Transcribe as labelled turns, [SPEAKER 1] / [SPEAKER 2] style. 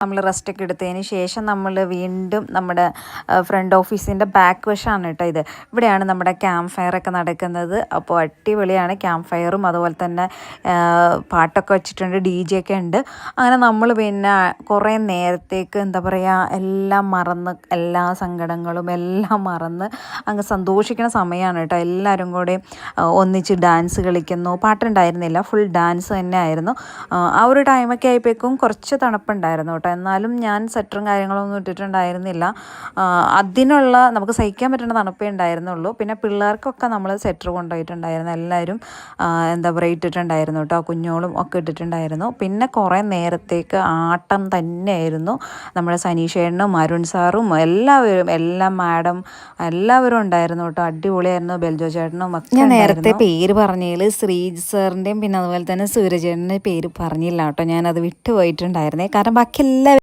[SPEAKER 1] നമ്മൾ റെസ്റ്റൊക്കെ എടുത്തതിന് ശേഷം നമ്മൾ വീണ്ടും നമ്മുടെ ഫ്രണ്ട് ഓഫീസിൻ്റെ ബാക്ക് വശമാണ് കേട്ടോ ഇത്. ഇവിടെയാണ് നമ്മുടെ ക്യാമ്പ് ഫയറൊക്കെ നടക്കുന്നത്. അപ്പോൾ അടിപൊളിയാണ് ക്യാമ്പ് ഫയറും, അതുപോലെ തന്നെ പാട്ടൊക്കെ വെച്ചിട്ടുണ്ട്, DJ ഒക്കെ ഉണ്ട്. അങ്ങനെ നമ്മൾ പിന്നെ കുറേ നേരത്തേക്ക് എന്താ പറയുക, എല്ലാം മറന്ന്, എല്ലാ സങ്കടങ്ങളും എല്ലാം മറന്ന് അങ്ങ് സന്തോഷിക്കുന്ന സമയമാണ് കേട്ടോ. എല്ലാവരും കൂടെ ഒന്നിച്ച് ഡാൻസ് കളിക്കുന്നു. പാട്ടുണ്ടായിരുന്നില്ല, ഫുൾ ഡാൻസ് തന്നെ ആയിരുന്നു. ആ ഒരു ടൈമൊക്കെ ആയപ്പോഴേക്കും കുറച്ച് തണുപ്പുണ്ടായിരുന്നു കേട്ടോ. എന്നാലും ഞാൻ സ്വെറ്ററും കാര്യങ്ങളൊന്നും ഇട്ടിട്ടുണ്ടായിരുന്നില്ല. അതിനുള്ള നമുക്ക് സഹിക്കാൻ പറ്റുന്ന തണുപ്പേ ഉണ്ടായിരുന്നുള്ളൂ. പിന്നെ പിള്ളേർക്കൊക്കെ നമ്മൾ സ്വെറ്റർ കൊണ്ടുപോയിട്ടുണ്ടായിരുന്നു. എല്ലാവരും എന്താ പറയുക ഇട്ടിട്ടുണ്ടായിരുന്നു കേട്ടോ. കുഞ്ഞോളും ഒക്കെ ഇട്ടിട്ടുണ്ടായിരുന്നു. പിന്നെ കുറേ നേരത്തേക്ക് ആട്ടം തന്നെയായിരുന്നു. നമ്മുടെ സനീഷേട്ടനും അരുൺ സാറും എല്ലാം മാഡം എല്ലാവരും ഉണ്ടായിരുന്നു കേട്ടോ. അടിപൊളിയായിരുന്നു. ബെൽജോ ചേട്ടനും ഒക്കെ. ഞാൻ നേരത്തെ പേര് പറഞ്ഞതിൽ ശ്രീജ് സാറിൻ്റെയും പിന്നെ അതുപോലെ തന്നെ സൂര്യചേട്ടൻ്റെ പേര് പറഞ്ഞില്ല കേട്ടോ. ഞാനത് വിട്ടുപോയിട്ടുണ്ടായിരുന്നേ. കാരണം ബാക്കി